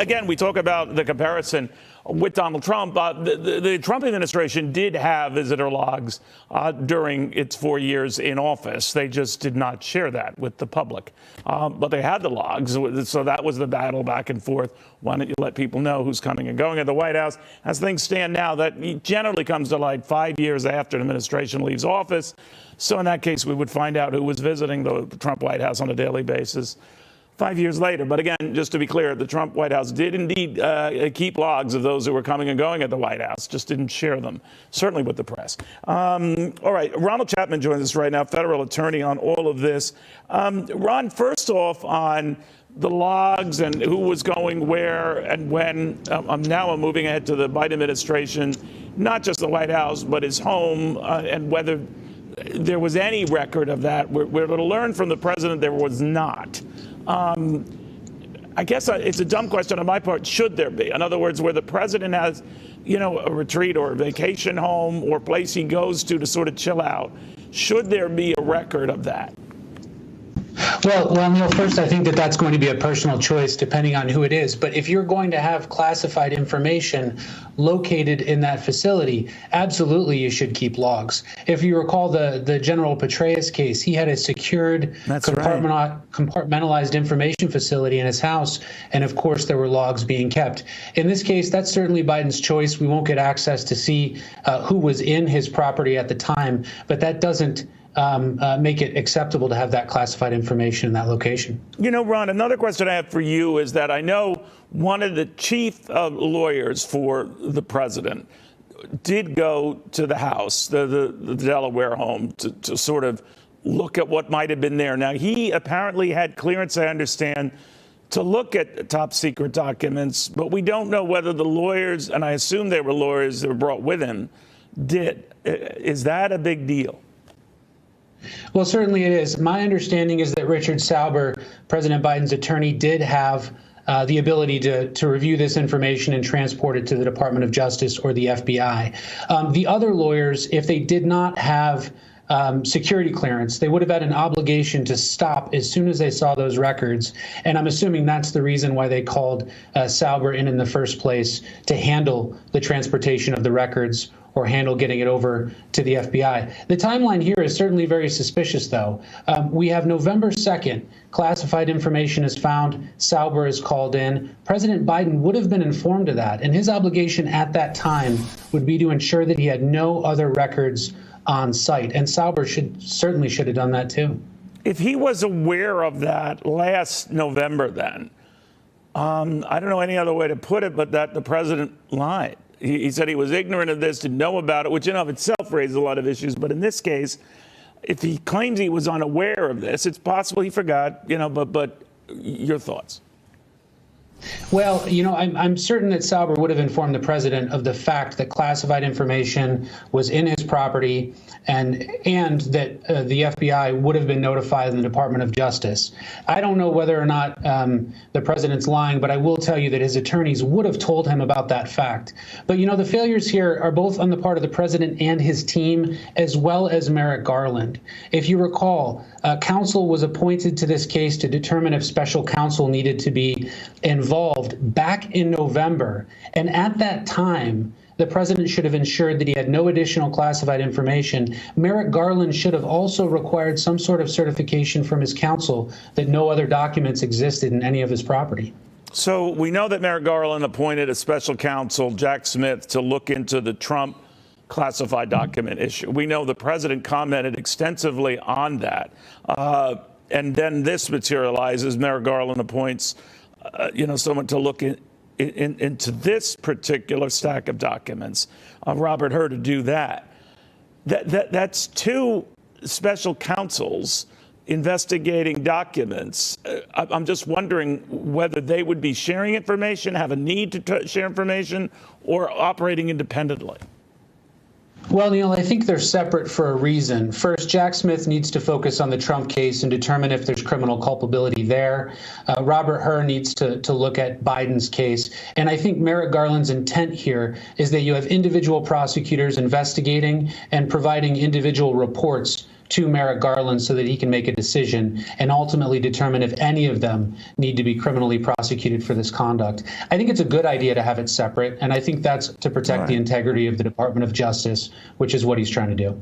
again, we talk about the comparison with Donald Trump. The Trump administration did have visitor logs during its 4 years in office. They just did not share that with the public. But they had the logs. So that was the battle back and forth. Why don't you let people know who's coming and going at the White House? As things stand now, that generally comes to light 5 years after an administration leaves office. So in that case, we would find out who was visiting the Trump White House on a daily basis 5 years later. But again, just to be clear, the Trump White House did indeed keep logs of those who were coming and going at the White House, just didn't share them, certainly with the press. All right, Ronald Chapman joins us right now, federal attorney on all of this. Ron, first off, on the logs and who was going where and when, I'm moving ahead to the Biden administration, not just the White House, but his home, and whether there was any record of that. We're to learn from the president there was not. I guess it's a dumb question on my part. Should there be? In other words, where the president has, a retreat or a vacation home or place he goes to sort of chill out, should there be a record of that? Well, Neil, first, I think that's going to be a personal choice depending on who it is. But if you're going to have classified information located in that facility, absolutely you should keep logs. If you recall the General Petraeus case, he had a secured compartmentalized information facility in his house. And of course, there were logs being kept. In this case, that's certainly Biden's choice. We won't get access to see who was in his property at the time, but that doesn't make it acceptable to have that classified information in that location. Ron, another question I have for you is that I know one of the chief lawyers for the president did go to the house, the Delaware home, to sort of look at what might have been there. Now, he apparently had clearance, I understand, to look at top secret documents, but we don't know whether the lawyers, and I assume they were lawyers that were brought with him, did. Is that a big deal? Well, certainly it is. My understanding is that Richard Sauber, President Biden's attorney, did have the ability to review this information and transport it to the Department of Justice or the FBI. The other lawyers, if they did not have security clearance, they would have had an obligation to stop as soon as they saw those records. And I'm assuming that's the reason why they called Sauber in the first place, to handle the transportation of the records or handle getting it over to the FBI. The timeline here is certainly very suspicious, though. We have November 2nd, classified information is found, Sauber is called in. President Biden would have been informed of that, and his obligation at that time would be to ensure that he had no other records on site, and Sauber certainly should have done that too. If he was aware of that last November then, I don't know any other way to put it but that the president lied. He said he was ignorant of this, didn't know about it, which in and of itself raises a lot of issues. But in this case, if he claims he was unaware of this, it's possible he forgot, but your thoughts? Well, I'm certain that Sauber would have informed the president of the fact that classified information was in his property and that the FBI would have been notified in the Department of Justice. I don't know whether or not the president's lying, but I will tell you that his attorneys would have told him about that fact. But, the failures here are both on the part of the president and his team, as well as Merrick Garland. If you recall, counsel was appointed to this case to determine if special counsel needed to be involved back in November. And at that time, the president should have ensured that he had no additional classified information. Merrick Garland should have also required some sort of certification from his counsel that no other documents existed in any of his property. So we know that Merrick Garland appointed a special counsel, Jack Smith, to look into the Trump classified document issue. We know the president commented extensively on that. And then this materializes. Merrick Garland appoints someone to look into this particular stack of documents, Robert Hur to do that. That's two special counsels investigating documents. I'm just wondering whether they would be sharing information, have a need to share information, or operating independently. Well, Neil, I think they're separate for a reason. First, Jack Smith needs to focus on the Trump case and determine if there's criminal culpability there. Robert Hur needs to look at Biden's case. And I think Merrick Garland's intent here is that you have individual prosecutors investigating and providing individual reports to Merrick Garland so that he can make a decision and ultimately determine if any of them need to be criminally prosecuted for this conduct. I think it's a good idea to have it separate, and I think that's to protect the integrity of the Department of Justice, which is what he's trying to do.